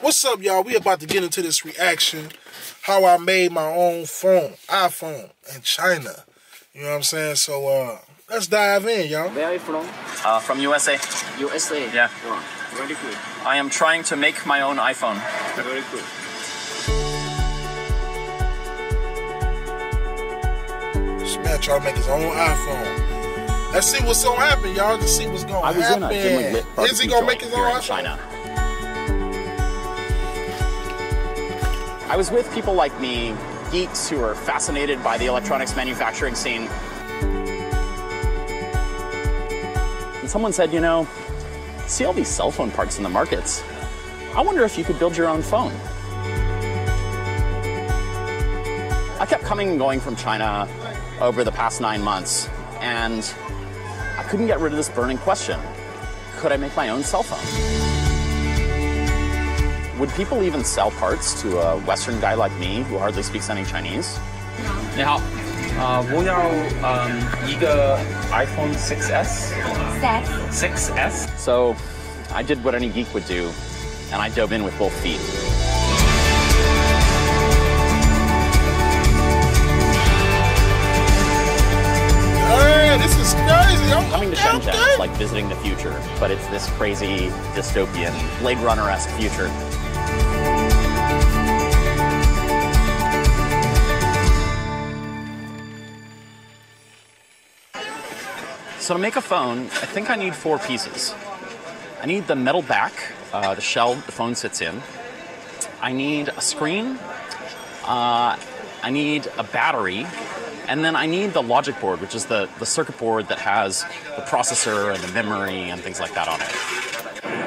What's up, y'all? We about to get into this reaction. How I made my own phone, iPhone, in China. You know what I'm saying? So, let's dive in, y'all. Where are you from? From USA. USA? Yeah. Oh, very good. I am trying to make my own iPhone. Very good. This man trying to make his own iPhone. Let's see what's gonna happen, y'all. Let's see what's gonna happen. Is he gonna make his own iPhone? China. I was with people like me, geeks who are fascinated by the electronics manufacturing scene. And someone said, you know, see all these cell phone parts in the markets. I wonder if you could build your own phone. I kept coming and going from China over the past 9 months, and I couldn't get rid of this burning question. Could I make my own cell phone? Would people even sell parts to a Western guy like me who hardly speaks any Chinese? 你好，我要一个 iPhone 6s. 6s. So I did what any geek would do, and I dove in with both feet. Hey, this is crazy. Coming to Shenzhen is like visiting the future, but it's this crazy dystopian Blade Runner-esque future. So to make a phone, I think I need 4 pieces. I need the metal back, the shell the phone sits in. I need a screen. I need a battery. And then I need the logic board, which is the circuit board that has the processor and the memory and things like that on it.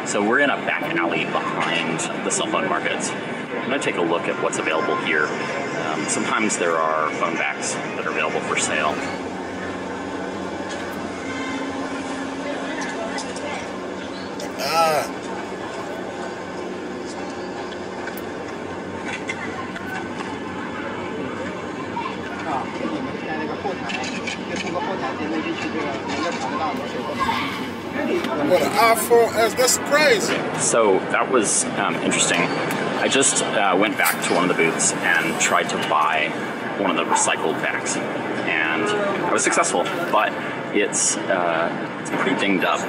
So we're in a back alley behind the cell phone markets. I'm going to take a look at what's available here. Sometimes there are phone backs that are available for sale. What an iPhone? That's crazy. So that was interesting. I just went back to one of the booths and tried to buy one of the recycled backs, and I was successful, but it's pretty dinged up.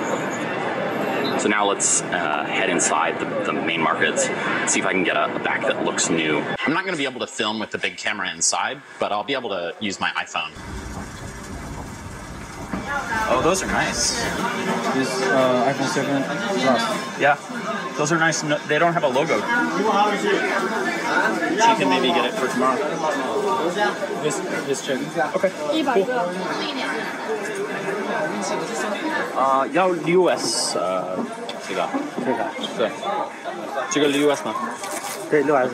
So now let's head inside the main markets and see if I can get a back that looks new. I'm not going to be able to film with the big camera inside, but I'll be able to use my iPhone. Oh, those are nice. This iPhone 7 Plus. Yeah, those are nice. No, they don't have a logo. She can maybe get it for tomorrow. This check. Okay, cool. 要 6S 这个对，这个 6S 吗？对，6S。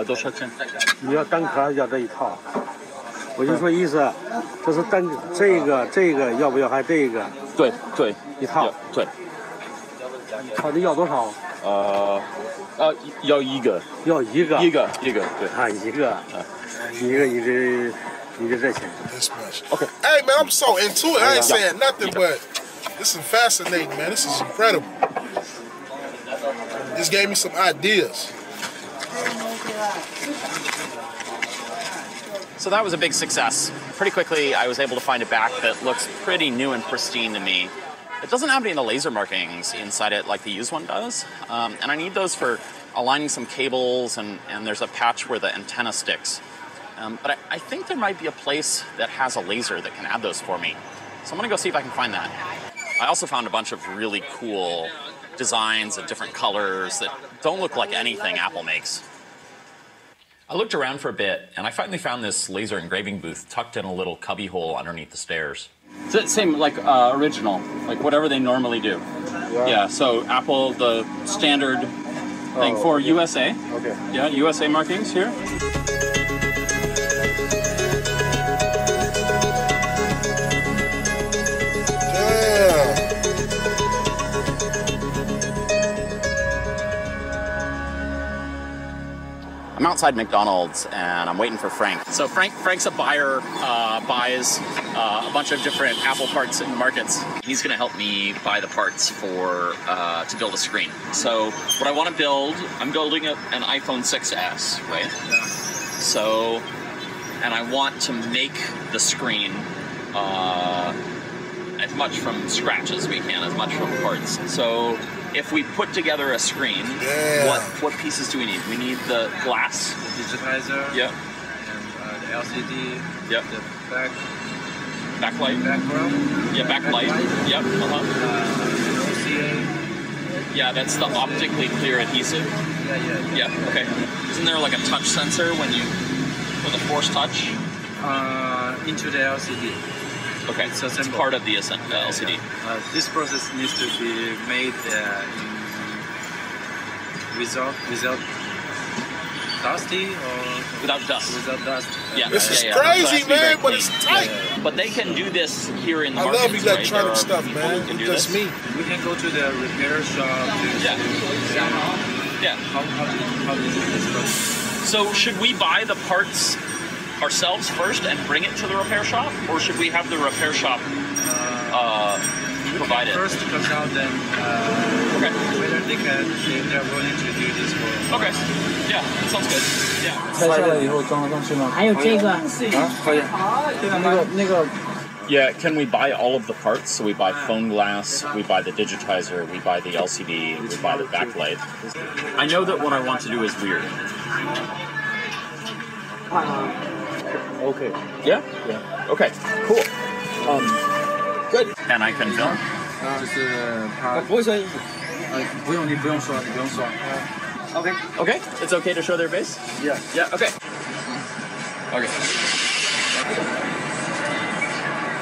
多少钱？你要单壳要这一套，我就说意思，这是单这个要不要还这个？对对，一套对。好，你要多少？要一个。要一个。对。啊，一个这钱。This much. Okay. Hey, man, I'm so into it. I ain't saying nothing, but this is fascinating, man. This is incredible. This gave me some ideas. So that was a big success. Pretty quickly, I was able to find a back that looks pretty new and pristine to me. It doesn't have any of the laser markings inside it like the used one does, and I need those for aligning some cables, and there's a patch where the antenna sticks. But I think there might be a place that has a laser that can add those for me. So I'm going to go see if I can find that. I also found a bunch of really cool designs of different colors that don't look like anything Apple makes. I looked around for a bit, and I finally found this laser engraving booth tucked in a little cubby hole underneath the stairs. Same, like original, like whatever they normally do. Yeah, so Apple, the standard thing for USA. Okay. Yeah, USA markings here. I'm outside McDonald's and I'm waiting for Frank. So Frank's a buyer, buys a bunch of different Apple parts in markets. He's going to help me buy the parts for to build a screen. So what I want to build, I'm building an iPhone 6s, right? Yeah. So, and I want to make the screen as much from scratch as we can, as much from parts. So if we put together a screen, what pieces do we need? We need the glass. The digitizer. Yep. And the LCD. Yep. The Backlight. background. Yeah, backlight. Yep. OCA. Yeah, that's the optically clear adhesive. Yeah. Yeah. Okay. Isn't there like a touch sensor when you with a force touch? Into the LCD. Okay, It's so it's assembled. part of the LCD. This process needs to be made without dusty or Without dust. without dust. Yeah. This is yeah. crazy, So it has to be very man, but it's clean. tight. But they can do this here in the I markets, love right? electronic There are stuff, people man. who can do Just this. me. We can go to the repair shop to Yeah. Yeah. how to do this process. So should we buy the parts ourselves first and bring it to the repair shop, or should we have the repair shop provide it? First consult them Okay. whether they're willing to do this for. Okay. Yeah, that sounds good. Yeah. 拆下来以后装得上去吗？还有这个，可以。那个 Yeah, can we buy all of the parts? So we buy phone glass, we buy the digitizer, we buy the LCD, we buy the backlight. I know that what I want to do is weird. OK。 Yeah? Okay, cool. Good. And I can film? 就是它不会声音。不用说。 Okay. Okay, it's okay to show their face? Yeah. Yeah, okay. Okay.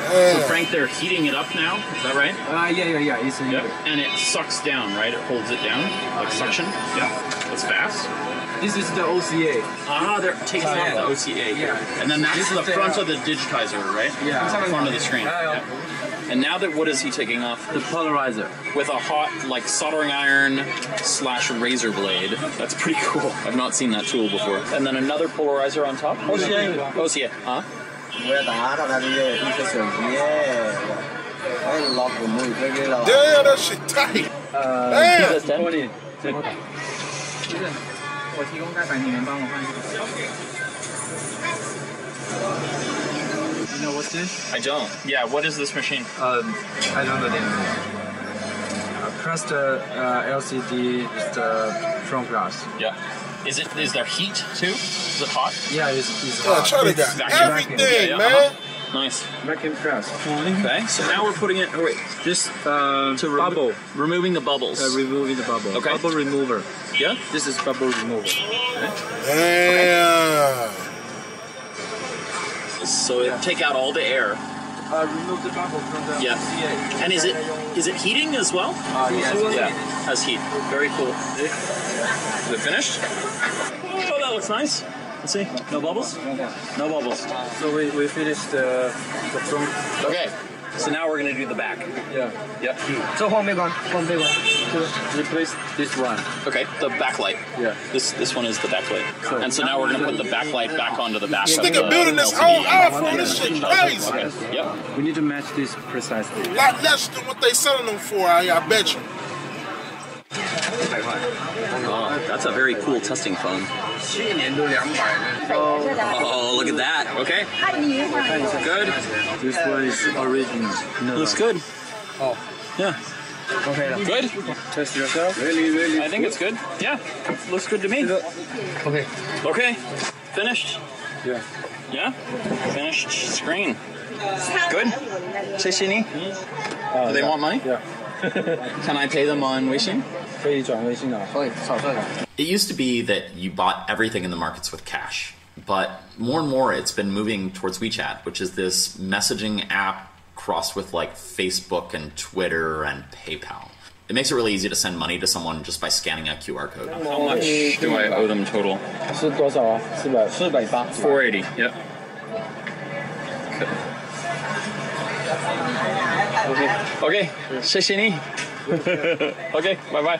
So Frank, they're heating it up now, is that right? Yeah. It's Yep. And it sucks down, right? It holds it down, like suction? Yeah. That's fast. This is the OCA. Ah, they're taking off the OCA here. And then that's This is the the- front of the digitizer, right? Yeah. Front of the screen. Yeah. And now that, what is he taking off? The polarizer. With a hot, like, soldering iron / razor blade. That's pretty cool. I've not seen that tool before. And then another polarizer on top? OCA. OCA. Huh? 我要打到他的一个手机，还有老古木这个了。 Damn, that shit tight. Damn. 20。我提供盖板，你们帮我换一个。You know what's this? I don't. Yeah, what is this machine? I don't know the name. Press the LCD with the front glass. Yeah. Is there heat too? Is it hot? Yeah, it's Yeah, hot. Charlie got vacuum. everything, Yeah, man. Nice. Vacuum press. Okay, so now we're putting it. Oh wait, This to bubble. removing the bubbles. Removing the bubble. Okay. Bubble remover. Yeah. This is bubble remover. Damn. So it take out all the air. Remove the bubble from the Yeah. CA. And is it heating as well? Yes. Yeah. Has heat. Very cool. Is it finished? Oh, that looks nice. Let's see. No bubbles? No bubbles. So we finished the front. Okay. So now we're gonna do the back. Yeah. Yep. 这后背光，后背光。 Replace this one. Okay. The backlight. Yeah. This one is the backlight. And so now we're gonna put the backlight back onto the back This of the nigga building his LCD. own iPhone. This shit crazy. Okay. Yep. We need to match this precisely. A lot less than what they selling them for. I bet you. Oh, that's a very cool testing phone. 去年都200了。 Oh, look at that. Okay. Good. This one is original. No. Looks good. Oh. Yeah. OK 了。 Good. Test yourself. I think it's good. Yeah. Looks good to me. OK。 Okay. Finished. Yeah. Yeah. Finished screen. Good. 谢谢你. Do they want money? Yeah. Can I pay them on Weixin? 可以转微信的。可以，少算了。 It used to be that you bought everything in the markets with cash, but more and more it's been moving towards WeChat, which is this messaging app crossed with like Facebook and Twitter and PayPal. It makes it really easy to send money to someone just by scanning a QR code. How much do I owe them total? 是多少啊？480。 480. Yep. Okay. 谢谢你. Okay. Bye bye.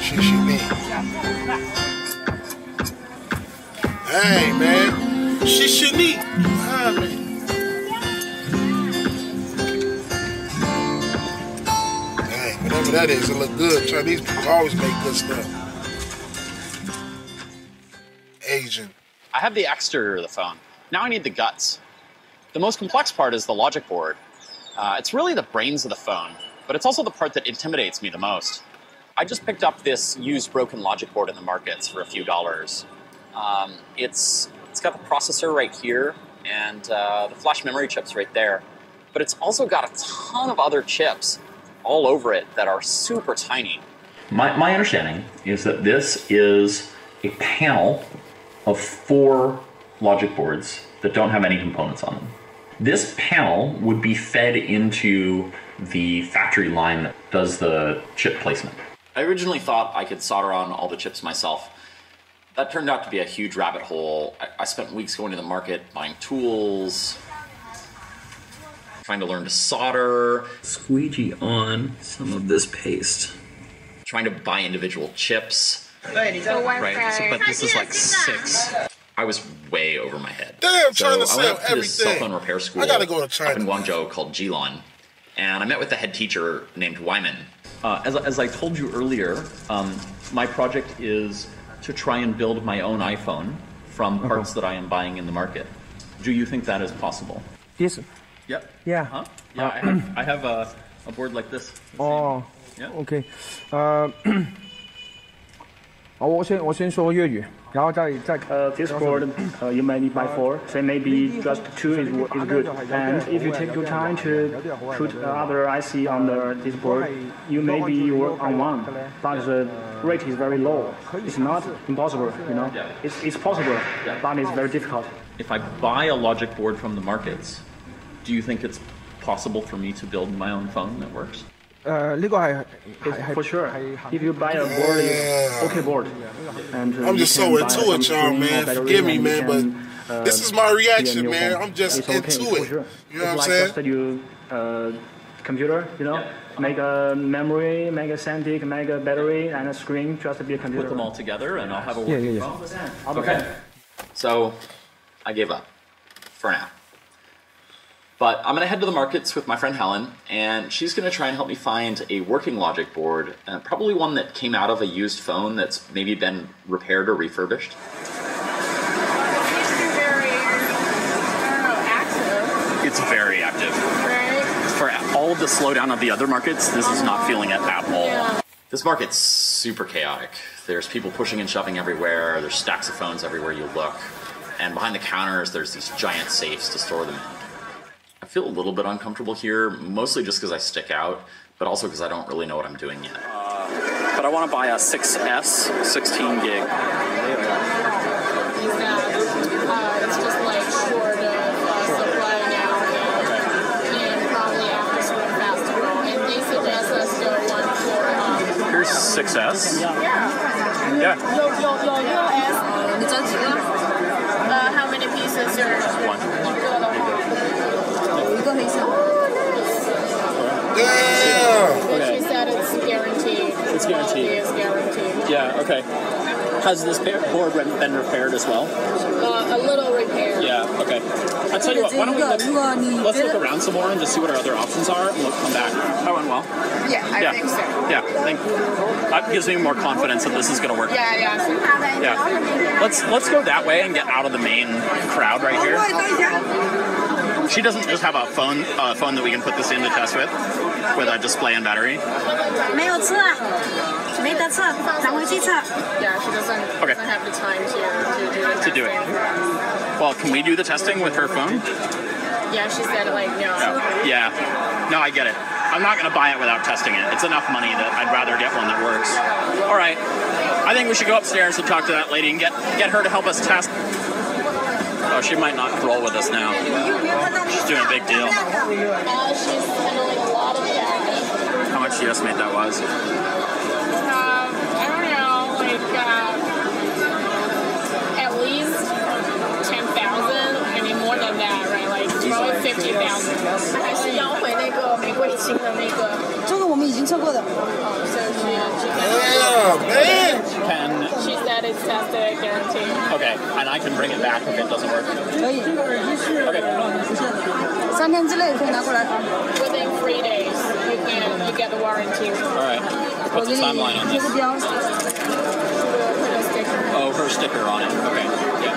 谢谢你。Hey, man. She shouldn't eat. Hey, whatever that is, it look good. Chinese people always make good stuff. Asian. I have the exterior of the phone. Now I need the guts. The most complex part is the logic board. It's really the brains of the phone, but it's also the part that intimidates me the most. I just picked up this used broken logic board in the markets for a few dollars. It's got the processor right here and the flash memory chips right there, but it's also got a ton of other chips all over it that are super tiny. My understanding is that this is a panel of 4 logic boards that don't have any components on them. This panel would be fed into the factory line that does the chip placement. I originally thought I could solder on all the chips myself. That turned out to be a huge rabbit hole. I spent weeks going to the market, buying tools, trying to learn to solder, squeegee on some of this paste, trying to buy individual chips. Right, but this is like 6. I was way over my head. Damn, China so I went up to this cell phone repair school I gotta go to China. up in Guangzhou called Jilon, and I met with the head teacher named Wyman. As I told you earlier, my project is to try and build my own iPhone from parts that I am buying in the market. Do you think that is possible? Yes. Yep. Yeah. Huh? Yeah, I have a board like this. Oh. Yeah. OK。我先说粤语，然后再。This board you may need buy 4, so maybe just 2 is good. And if you take your time to put other IC on this board, you maybe work on 1, but the rate is very low. It's not impossible, you know. It's possible, but it's very difficult. If I buy a logic board from the markets, do you think it's possible for me to build my own phone that works? 呢個係 For sure. If you buy a board, it's OK board. And I'm just so into it, y'all, man. Forgive me, man, but this is my reaction, man. I'm just into it. You know what I'm saying? Just you computer, you know, make a memory, make a SanDisk, make a battery and a screen, just be a computer. Put them all together, and I'll have a working phone. Okay. So I gave up for now. But I'm going to head to the markets with my friend Helen, and she's going to try and help me find a working logic board, probably one that came out of a used phone that's maybe been repaired or refurbished. It's very active. For all of the slowdown of the other markets, this is not feeling it at all. This market's super chaotic. There's people pushing and shoving everywhere, there's stacks of phones everywhere you look, and behind the counters there's these giant safes to store them in. I feel a little bit uncomfortable here, mostly just because I stick out, but also because I don't really know what I'm doing yet. But I want to buy a 6S, 16 gig. It's just like short of supply now, and probably after Spring Festival, and they suggest us go one for Here's 6S. Yeah. Yeah. 有 S， 你整几个？How many pieces, sir? One. 一个的话。 Damn! But she said it's guaranteed. It's guaranteed. It's guaranteed. Yeah, okay. Has this board been repaired as well? A little repair. Yeah, okay. I'll tell you what, why don't we let's look around some more and just see what our other options are, and we'll come back. That went well. Yeah, I think so. Yeah, that gives me more confidence that this is going to work. Yeah. Let's go that way and get out of the main crowd right here. She doesn't just have a phone that we can put this in to test with a display and battery. 没有测，没得测，拿回去测。Yeah, she doesn't have the time to do it. Well, can we do the testing with her phone? Yeah, she said like no. Yeah. No, I get it. I'm not going to buy it without testing it. It's enough money that I'd rather get one that works. All right. I think we should go upstairs and talk to that lady and get her to help us test. Oh, she might not roll with us now. She's doing a big deal. She's handling a lot of cash. How much do you estimate that was? I don't know, like at least 10,000. I mean, more than that, right? Like probably 50,000. 还是要回那个玫瑰金的那个。这个我们已经测过的。So she Yeah, man. She said that it's tested, guaranteed. Okay, and I can bring it back if it doesn't work. 可以。 Okay. 3天之内可以拿过来。 Within 3 days, you get the warranty. All right. 我 What's 给 the 你 timeline on 贴 this? 个标。 We'll put a sticker. Oh, her sticker on it. Okay. Yeah.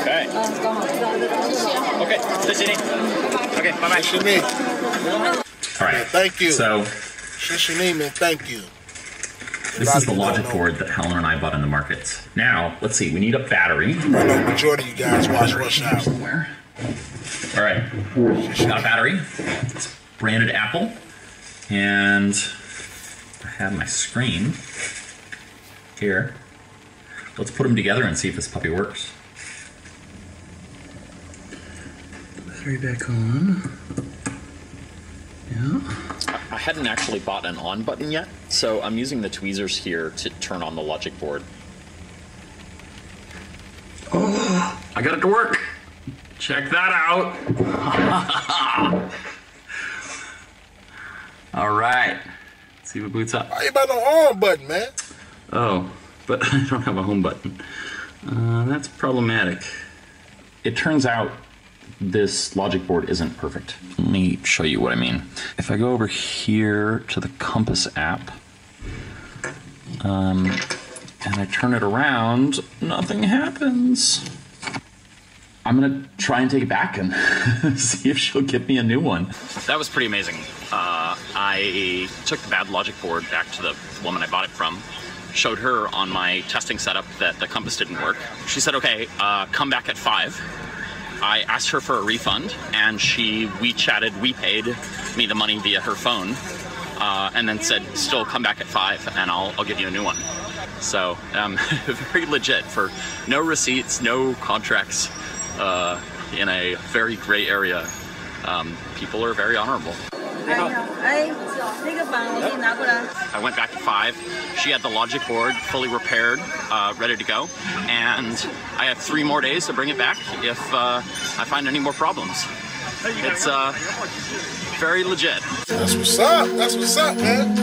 Okay. 刚好。 Okay. 谢谢你. Okay. Bye bye. 谢谢你 All right. Thank you. So 谢谢你 man. Thank you. this is the logic board that Helen and I bought in the markets. Now, let's see. We need a battery. I know the majority of you guys watch Rush Hour. Somewhere. All right. Got a battery. It's branded Apple. And I have my screen here. Let's put them together and see if this puppy works. Battery back on. Yeah. I hadn't actually bought an on button yet, so I'm using the tweezers here to turn on the logic board. Oh, I got it to work. Check that out. All right. Let's see what boots up. Why you about no on button, man? Oh, but I don't have a home button. That's problematic. It turns out this logic board isn't perfect. Let me show you what I mean. If I go over here to the Compass app, and I turn it around, nothing happens. I'm gonna try and take it back and see if she'll give me a new one. That was pretty amazing. I took the bad logic board back to the woman I bought it from, showed her on my testing setup that the Compass didn't work. She said, okay, come back at 5. I asked her for a refund, and we paid me the money via her phone, and then said, still come back at 5 and I'll give you a new one. So, very legit for no receipts, no contracts, in a very gray area. People are very honorable. I went back at 5. She had the logic board fully repaired, ready to go, and I have 3 more days to bring it back if I find any more problems. It's very legit. That's what's up. That's what's up, man.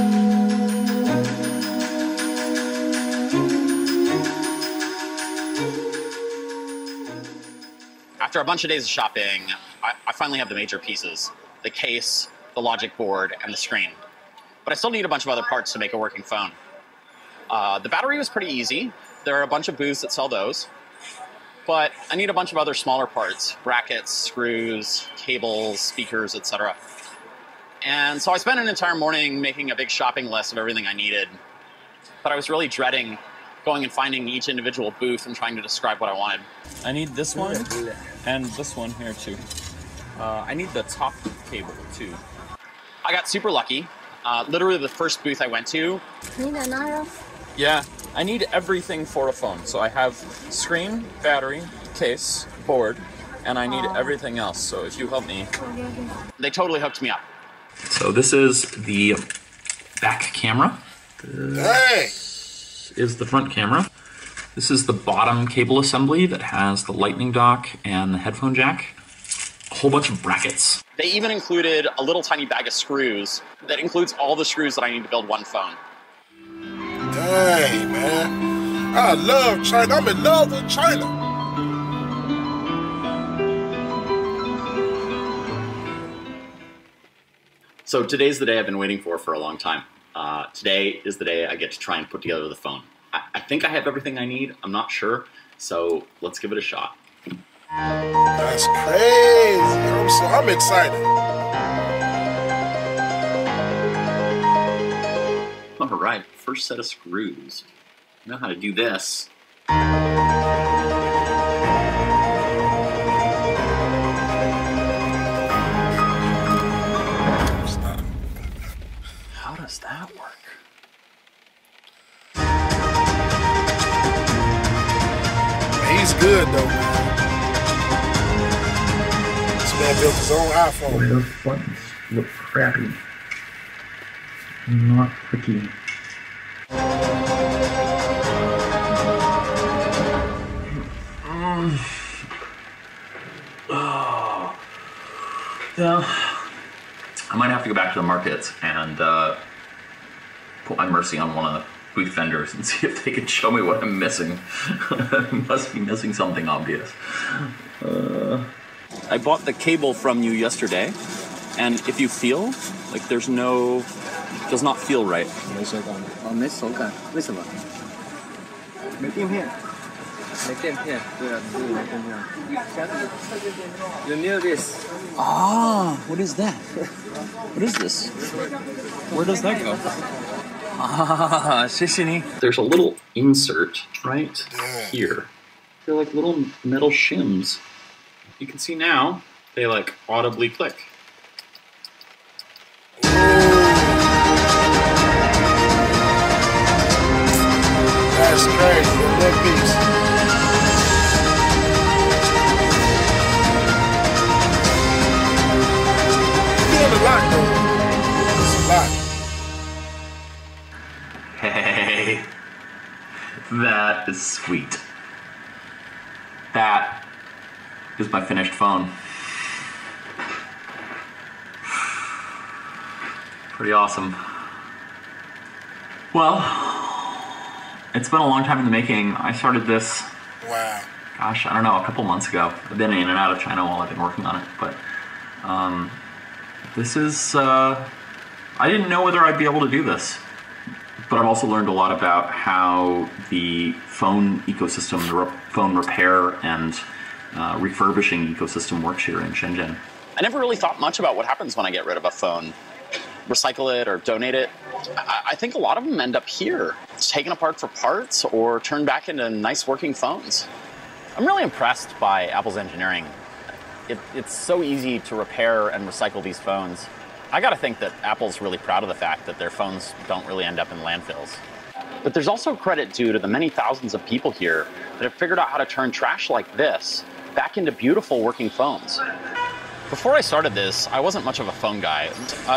After a bunch of days of shopping, I finally have the major pieces: the case, the logic board, and the screen. But I still need a bunch of other parts to make a working phone. The battery was pretty easy. There are a bunch of booths that sell those. But I need a bunch of other smaller parts: brackets, screws, cables, speakers, etc. And so I spent an entire morning making a big shopping list of everything I needed. But I was really dreading going and finding each individual booth and trying to describe what I wanted. I need this one and this one here too. I need the top cable too. I got super lucky. Literally the first booth I went to. Yeah, I need everything for a phone. So I have screen, battery, case, board, and I need everything else. So if you help me. They totally hooked me up. So this is the back camera. Hey! Is the front camera. This is the bottom cable assembly that has the lightning dock and the headphone jack. A whole bunch of brackets. They even included a little tiny bag of screws that includes all the screws that I need to build one phone. Dang, man. I love China. I'm in love with China. So today's the day I've been waiting for a long time. Today is the day I get to try and put together the phone. I think I have everything I need. I'm not sure. So let's give it a shot. That's crazy. I'm excited. All right, first set of screws. I know how to do this. How does that work? He's good though, man. This man built his own iPhone. Boy, those buttons look crappy. Not clicky. Yeah. I might have to go back to the markets and put my mercy on one of the booth vendors and see if they can show me what I'm missing. I must be missing something obvious. I bought the cable from you yesterday, and if you feel like there's no, does not feel right. 没手感哦，没手感，为什么？没垫片。没垫片，对啊，就是没垫片。You knew this. Ah, what is that? What is this? Where does that go? Ah, 谢谢你. There's a little insert right here. They're like little metal shims. You can see now, they like audibly click. That's crazy. That piece. Doing a lot though. It's a lot. Hey, that is sweet. That is my finished phone. Pretty awesome. Well, it's been a long time in the making. I started this, wow, gosh, I don't know, a couple months ago. I've been in and out of China while I've been working on it, but this is, I didn't know whether I'd be able to do this. But I've also learned a lot about how the phone ecosystem, the phone repair and refurbishing ecosystem works here in Shenzhen. I never really thought much about what happens when I get rid of a phone. Recycle it or donate it. I think a lot of them end up here. It's taken apart for parts or turned back into nice working phones. I'm really impressed by Apple's engineering. It's so easy to repair and recycle these phones. I gotta think that Apple's really proud of the fact that their phones don't really end up in landfills. But there's also credit due to the many thousands of people here that have figured out how to turn trash like this back into beautiful working phones. Before I started this, I wasn't much of a phone guy.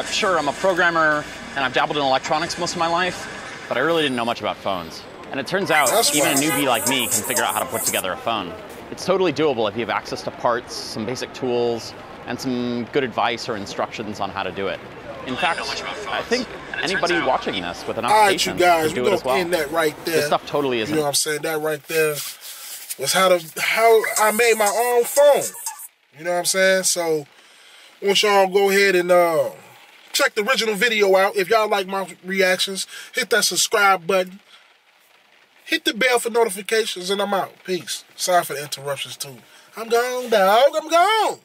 Sure, I'm a programmer and I've dabbled in electronics most of my life, but I really didn't know much about phones. And it turns out even a newbie like me can figure out how to put together a phone. It's totally doable if you have access to parts, some basic tools, and some good advice or instructions on how to do it. In fact, I think anybody watching this with enough patience can do it as well. End that right there. This stuff totally isn't. You know what I'm saying? That right there was how I made my own phone. You know what I'm saying? So, I want y'all go ahead and check the original video out. If y'all like my reactions, hit that subscribe button. Hit the bell for notifications, and I'm out. Peace. Sorry for the interruptions, too. I'm gone, dog. I'm gone.